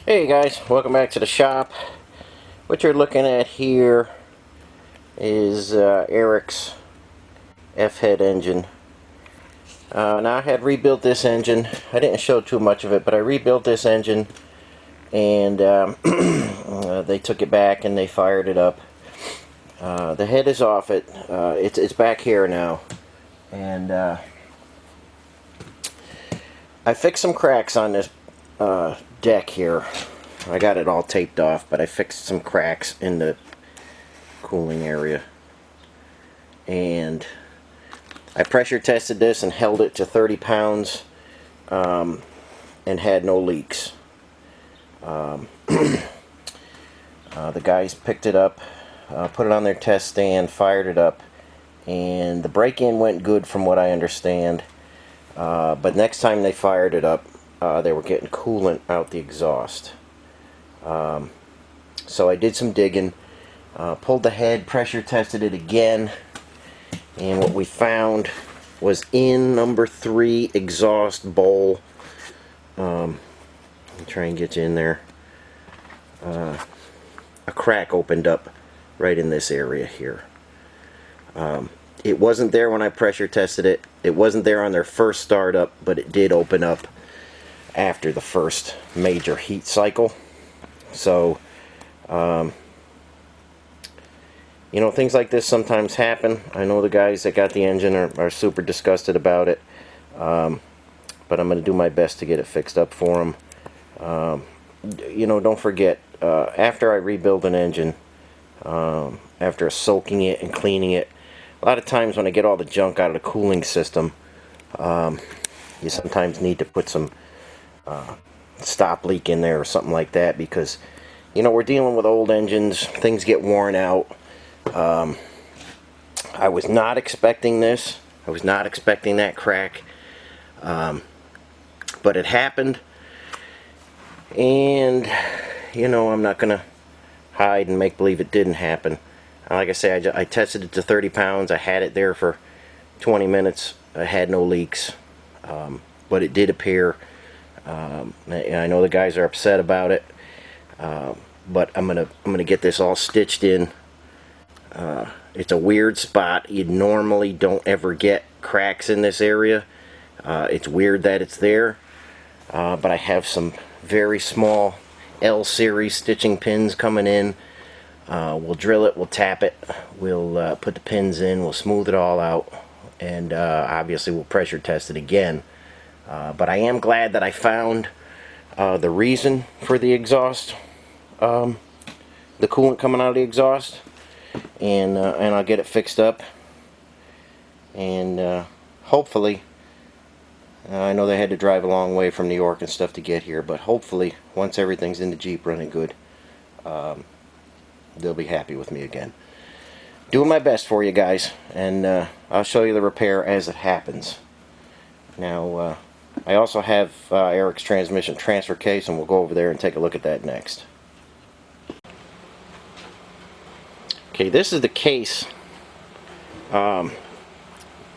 Hey guys, welcome back to the shop. What you're looking at here is Eric's F-head engine. Now I had rebuilt this engine. I didn't show too much of it, but I rebuilt this engine and they took it back and they fired it up. The head is off it. It's back here now. And I fixed some cracks on this deck here. I got it all taped off, but I fixed some cracks in the cooling area. And I pressure tested this and held it to 30 pounds and had no leaks. The guys picked it up, put it on their test stand, fired it up, and the break-in went good from what I understand. But next time they fired it up, they were getting coolant out the exhaust. So I did some digging, pulled the head, pressure tested it again, and what we found was in number 3 exhaust bowl. Let me try and get you in there. A crack opened up right in this area here. It wasn't there when I pressure tested it. It wasn't there on their first startup, but it did open up after the first major heat cycle. So, you know, things like this sometimes happen. I know the guys that got the engine are super disgusted about it, but I'm going to do my best to get it fixed up for them. You know, don't forget, after I rebuild an engine, after soaking it and cleaning it, a lot of times when I get all the junk out of the cooling system, you sometimes need to put some stop leak in there or something like that, because, you know, we're dealing with old engines, things get worn out. I was not expecting this. I was not expecting that crack, but it happened, and you know, I'm not gonna hide and make believe it didn't happen. Like I say, I tested it to 30 pounds. I had it there for 20 minutes. I had no leaks, but it did appear. I know the guys are upset about it, but I'm gonna get this all stitched in. It's a weird spot. You normally don't ever get cracks in this area. It's weird that it's there, but I have some very small L-series stitching pins coming in. We'll drill it, we'll tap it, we'll put the pins in, we'll smooth it all out, and obviously we'll pressure test it again. But I am glad that I found the reason for the exhaust, the coolant coming out of the exhaust, and I'll get it fixed up, and hopefully, I know they had to drive a long way from New York and stuff to get here, but hopefully once everything's in the Jeep running good, they'll be happy with me again. Doing my best for you guys, and I'll show you the repair as it happens. Now, I also have Eric's transmission transfer case, and we'll go over there and take a look at that next. Okay, this is the case that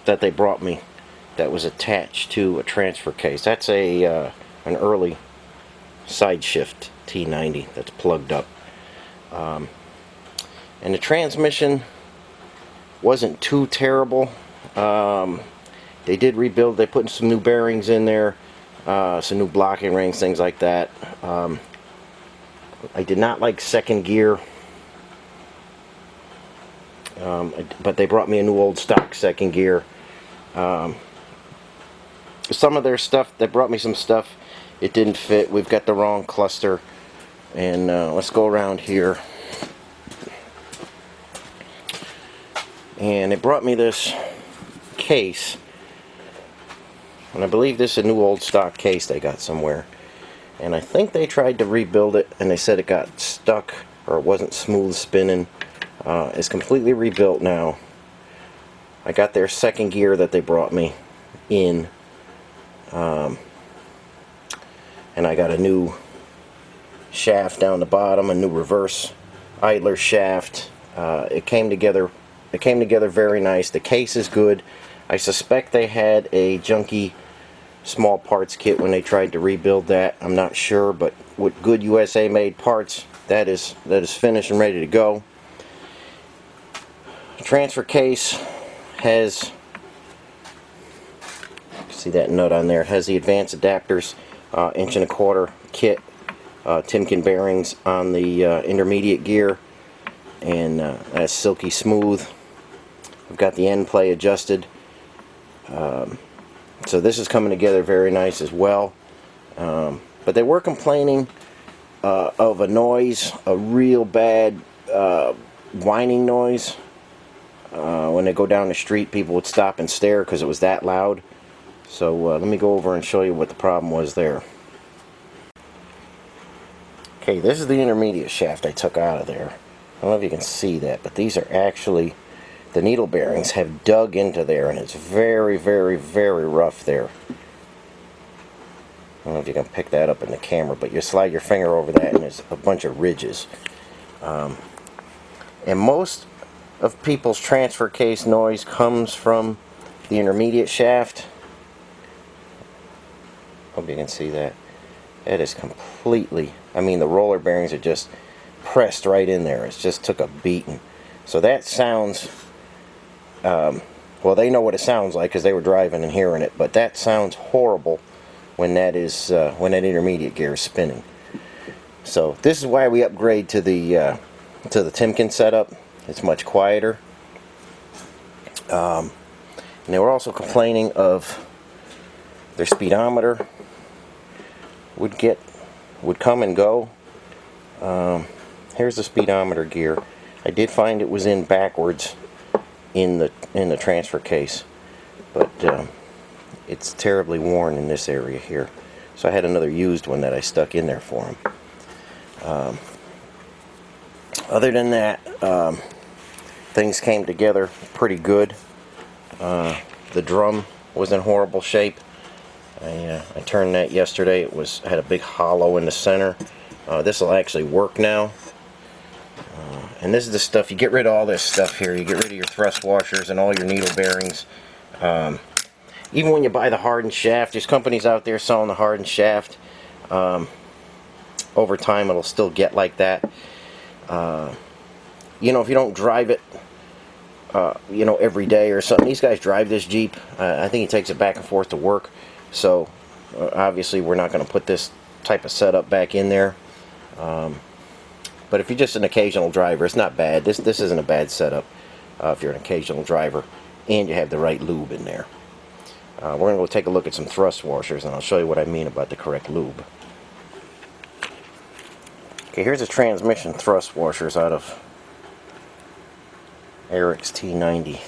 they brought me that was attached to a transfer case. That's an early side shift T90 that's plugged up. And the transmission wasn't too terrible. They did rebuild. They put some new bearings in there, some new blocking rings, things like that. I did not like second gear, but they brought me a new old stock second gear. Some of their stuff, they brought me some stuff, it didn't fit. We've got the wrong cluster. And let's go around here. And it brought me this case, and I believe this is a new old stock case they got somewhere, and I think they tried to rebuild it and they said it got stuck or it wasn't smooth spinning. It's completely rebuilt now. I got their second gear that they brought me in, and I got a new shaft down the bottom, a new reverse idler shaft. It came together very nice. The case is good. I suspect they had a junky small parts kit when they tried to rebuild that. I'm not sure, but with good USA made parts. That is finished and ready to go. Transfer case has, see that nut on there, it has the advanced adapters, 1.25" kit, Timken bearings on the intermediate gear, and that's silky smooth. I've got the end play adjusted, so this is coming together very nice as well. But they were complaining of a noise, a real bad whining noise. When they go down the street, people would stop and stare because it was that loud. So let me go over and show you what the problem was there. Okay, this is the intermediate shaft I took out of there. I don't know if you can see that, but these are actually, the needle bearings have dug into there, and it's very, very, very rough there. I don't know if you can pick that up in the camera, but you slide your finger over that and there's a bunch of ridges. And most of people's transfer case noise comes from the intermediate shaft. Hope you can see that. That is completely, I mean, the roller bearings are just pressed right in there. It just took a beating. So that sounds, well, they know what it sounds like because they were driving and hearing it, but that sounds horrible when that is when that intermediate gear is spinning. So this is why we upgrade to the Timken setup. It's much quieter. And they were also complaining of their speedometer would come and go. Here's the speedometer gear. I did find it was in backwards in the transfer case, but it's terribly worn in this area here. So I had another used one that I stuck in there for him. Other than that, things came together pretty good. The drum was in horrible shape. I turned that yesterday. It had a big hollow in the center. This will actually work now. And this is the stuff, you get rid of all this stuff here. You get rid of your thrust washers and all your needle bearings. Even when you buy the hardened shaft, there's companies out there selling the hardened shaft. Over time it'll still get like that. You know, if you don't drive it, you know, every day or something. These guys drive this Jeep. I think he takes it back and forth to work. So obviously we're not going to put this type of setup back in there. But if you're just an occasional driver, it's not bad. This isn't a bad setup if you're an occasional driver and you have the right lube in there. We're going to go take a look at some thrust washers, and I'll show you what I mean about the correct lube. Okay, here's the transmission thrust washers out of Eric's T90.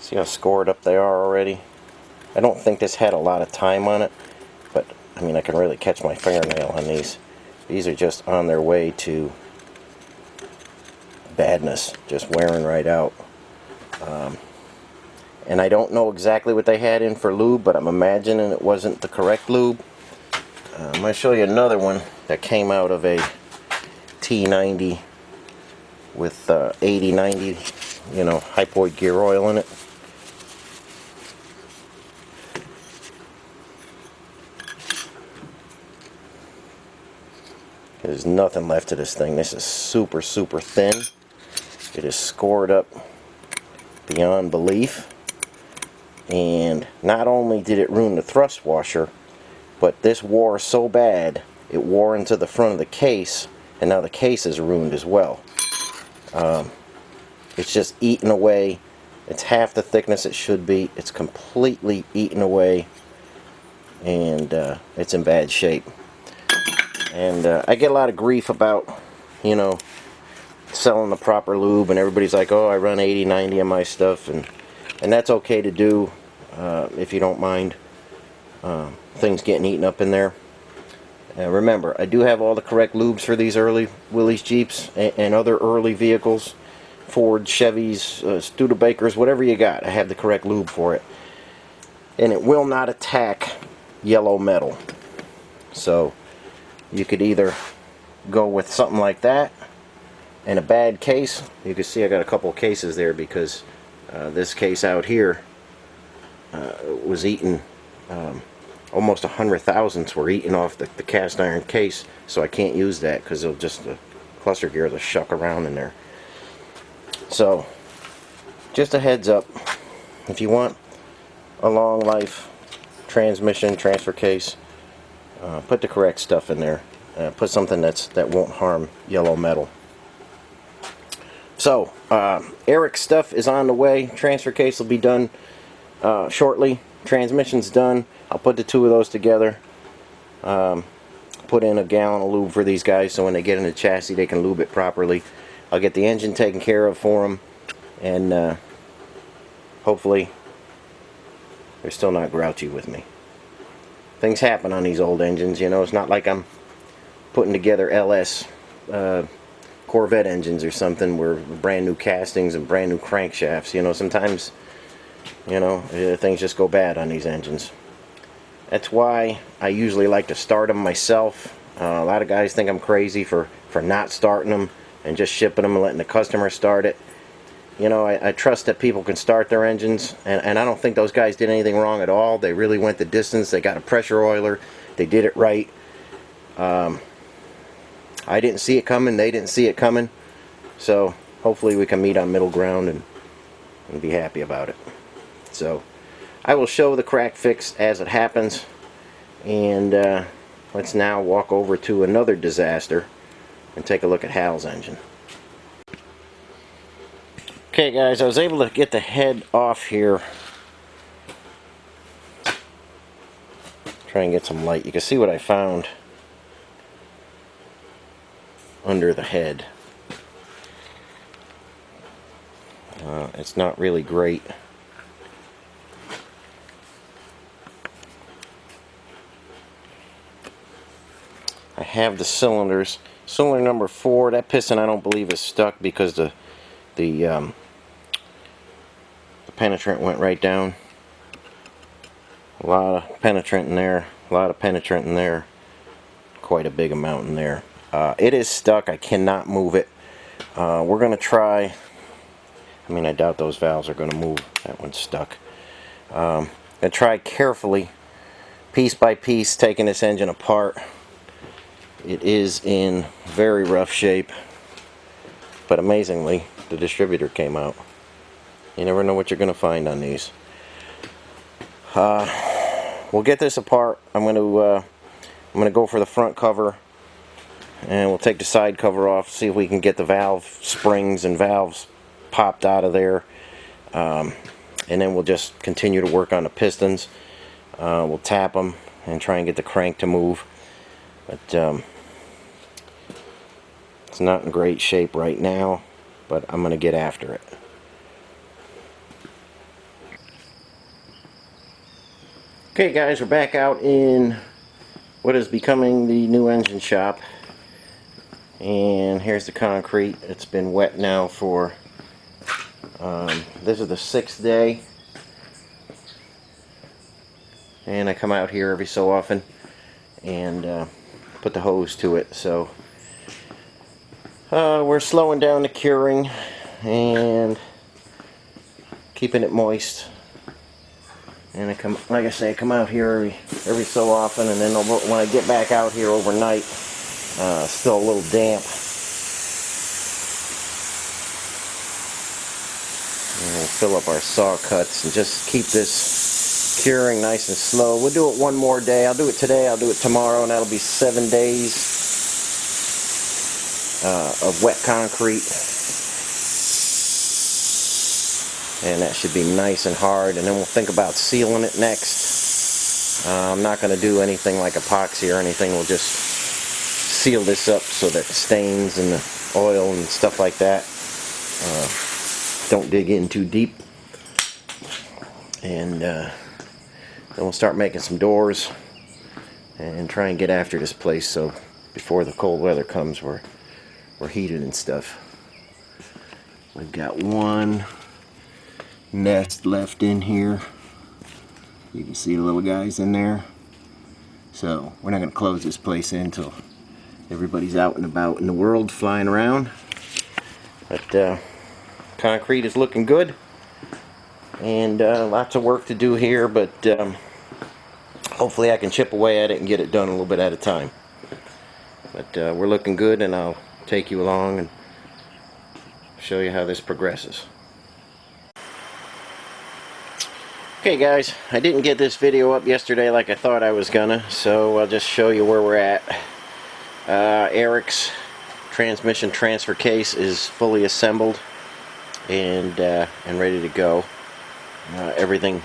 See how scored up they are already? I don't think this had a lot of time on it, but I mean, I can really catch my fingernail on these. These are just on their way to badness, just wearing right out. And I don't know exactly what they had in for lube, but I'm imagining it wasn't the correct lube. I'm going to show you another one that came out of a T90 with 80-90, you know, hypoid gear oil in it. There's nothing left of this thing. This is super, super thin. It is scored up beyond belief. And not only did it ruin the thrust washer, but this wore so bad, it wore into the front of the case, and now the case is ruined as well. It's just eaten away. It's half the thickness it should be. It's completely eaten away, and it's in bad shape. And I get a lot of grief about, you know, selling the proper lube, and everybody's like, oh, I run 80-90 on my stuff, and that's okay to do if you don't mind things getting eaten up in there. Remember, I do have all the correct lubes for these early Willys Jeeps and other early vehicles, Ford, Chevys, Studebakers, whatever you got. I have the correct lube for it, and it will not attack yellow metal. So you could either go with something like that in a bad case. You can see I got a couple of cases there because this case out here was eaten almost 100 thousandths were eating off the cast iron case, so I can't use that because it'll just, the cluster gears will shuck around in there. So, just a heads up, if you want a long life transmission transfer case, put the correct stuff in there. Put something that won't harm yellow metal. So, Eric's stuff is on the way. Transfer case will be done shortly. Transmission's done. I'll put the two of those together. Put in a gallon of lube for these guys so when they get in the chassis they can lube it properly. I'll get the engine taken care of for them, and hopefully they're still not grouchy with me. Things happen on these old engines, you know. It's not like I'm putting together LS Corvette engines or something where brand new castings and brand new crankshafts. You know, sometimes, you know, things just go bad on these engines. That's why I usually like to start them myself. A lot of guys think I'm crazy for not starting them and just shipping them and letting the customer start it. You know, I trust that people can start their engines, and I don't think those guys did anything wrong at all. They really went the distance. They got a pressure oiler. They did it right. I didn't see it coming. They didn't see it coming. So hopefully we can meet on middle ground and be happy about it. So I will show the crack fix as it happens, and let's now walk over to another disaster and take a look at Hal's engine. Okay guys, I was able to get the head off here. Try and get some light. You can see what I found under the head. It's not really great. I have the cylinders. Cylinder number 4, that piston I don't believe is stuck because the penetrant went right down. A lot of penetrant in there. A lot of penetrant in there. Quite a big amount in there. It is stuck. I cannot move it. We're going to try. I mean, I doubt those valves are going to move. That one's stuck. I'm going to try carefully, piece by piece, taking this engine apart. It is in very rough shape, but amazingly, the distributor came out. You never know what you're going to find on these. We'll get this apart. I'm going to go for the front cover, and we'll take the side cover off, see if we can get the valve springs and valves popped out of there, and then we'll just continue to work on the pistons. We'll tap them and try and get the crank to move, but it's not in great shape right now, but I'm going to get after it. Okay guys, we're back out in what is becoming the new engine shop, and here's the concrete. It's been wet now for this is the 6th day, and I come out here every so often and put the hose to it. So we're slowing down the curing and keeping it moist. And I come, like I say, I come out here every so often, and then when I get back out here overnight, still a little damp. And we'll fill up our saw cuts and just keep this curing nice and slow. We'll do it one more day. I'll do it today, I'll do it tomorrow, and that'll be 7 days of wet concrete. And that should be nice and hard, and then we'll think about sealing it next. I'm not going to do anything like epoxy or anything. We'll just seal this up so that stains and the oil and stuff like that don't dig in too deep. And then we'll start making some doors and try and get after this place so before the cold weather comes we're heated and stuff. We've got one nest left in here. You can see the little guys in there. So we're not going to close this place in until everybody's out and about in the world flying around. But concrete is looking good, and lots of work to do here, but hopefully I can chip away at it and get it done a little bit at a time. But we're looking good, and I'll take you along and show you how this progresses. Okay guys, I didn't get this video up yesterday like I thought I was gonna, so I'll just show you where we're at. Eric's transmission transfer case is fully assembled and ready to go. Everything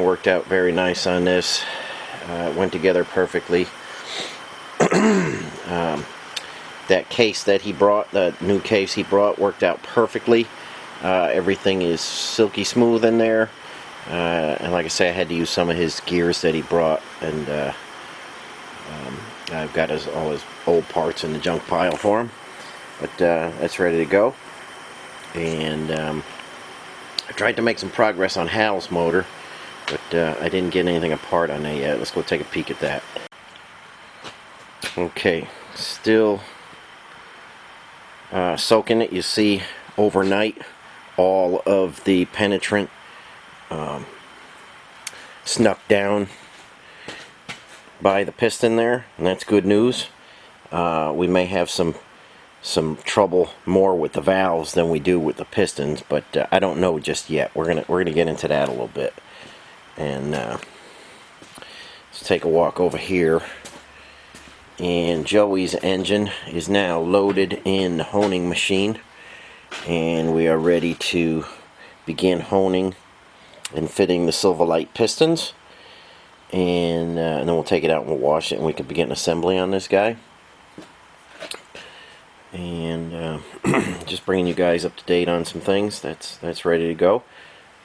worked out very nice on this. It went together perfectly. That case that he brought, the new case he brought, worked out perfectly. Everything is silky smooth in there, and like I say, I had to use some of his gears that he brought, and I've got all his old parts in the junk pile for him. But that's ready to go. And I tried to make some progress on Hal's motor, but I didn't get anything apart on that yet. Let's go take a peek at that. Okay, still soaking it. You see overnight all of the penetrant snuck down by the piston there, and that's good news. We may have some trouble more with the valves than we do with the pistons, but I don't know just yet. We're gonna get into that a little bit. And let's take a walk over here. And Joey's engine is now loaded in the honing machine, and we are ready to begin honing and fitting the Silverlight pistons. And then we'll take it out and we'll wash it, and we can begin assembly on this guy. And just bringing you guys up to date on some things. That's ready to go.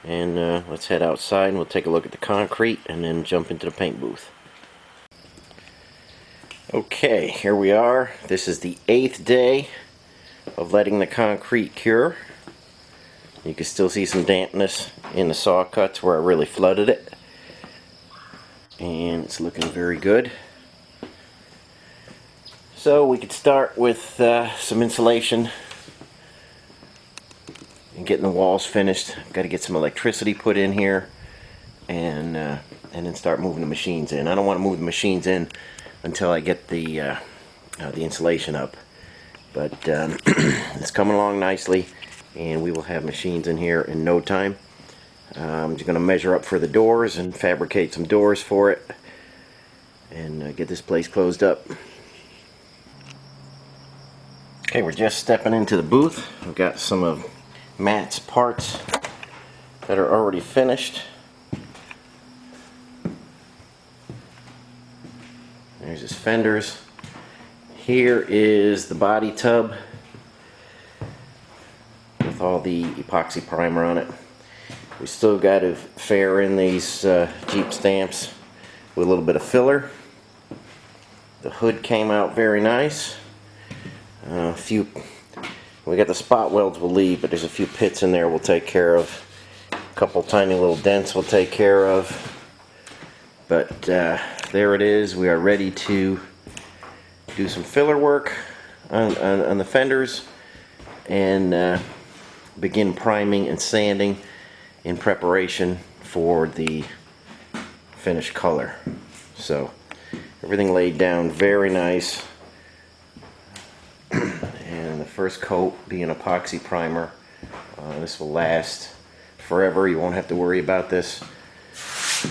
And let's head outside and we'll take a look at the concrete and then jump into the paint booth. Okay, here we are. This is the 8th day of letting the concrete cure. You can still see some dampness in the saw cuts where I really flooded it. And it's looking very good. So we could start with some insulation and getting the walls finished. Got to get some electricity put in here, and then start moving the machines in. I don't want to move the machines in until I get the insulation up, but it's coming along nicely, and we will have machines in here in no time. I'm just going to measure up for the doors and fabricate some doors for it, and get this place closed up. Okay, we're just stepping into the booth. We've got some of Matt's parts that are already finished. There's his fenders. Here is the body tub with all the epoxy primer on it. We still got to fair in these Jeep stamps with a little bit of filler. The hood came out very nice. We got the spot welds we'll leave, but there's a few pits in there we'll take care of. A couple tiny little dents we'll take care of. But there it is. We are ready to do some filler work on the fenders and begin priming and sanding in preparation for the finished color. So everything laid down very nice. And the first coat being epoxy primer. This will last forever. You won't have to worry about this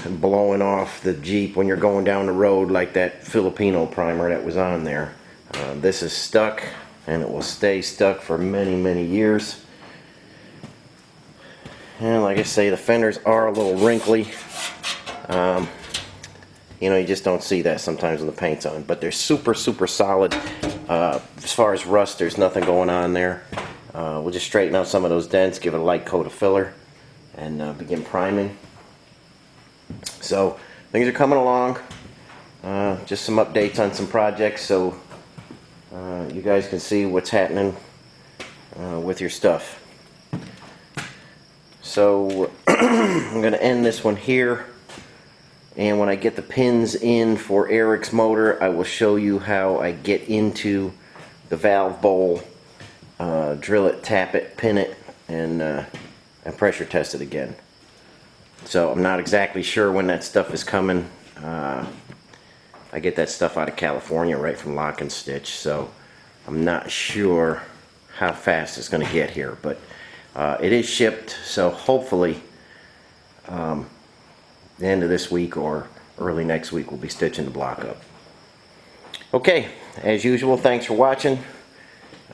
blowing off the Jeep when you're going down the road like that Filipino primer that was on there. This is stuck, and it will stay stuck for many years. And like I say, the fenders are a little wrinkly. You know, you just don't see that sometimes when the paint's on, but they're super solid. As far as rust, there's nothing going on there. We'll just straighten out some of those dents, give it a light coat of filler, and begin priming. So things are coming along. Just some updates on some projects, so you guys can see what's happening with your stuff. So I'm going to end this one here, and when I get the pins in for Eric's motor, I will show you how I get into the valve bowl, drill it, tap it, pin it, and pressure test it again. So I'm not exactly sure when that stuff is coming. I get that stuff out of California right from Lock and Stitch, so I'm not sure how fast it's going to get here, but it is shipped, so hopefully the end of this week or early next week we'll be stitching the block up. Okay, as usual, thanks for watching,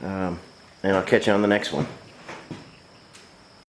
and I'll catch you on the next one.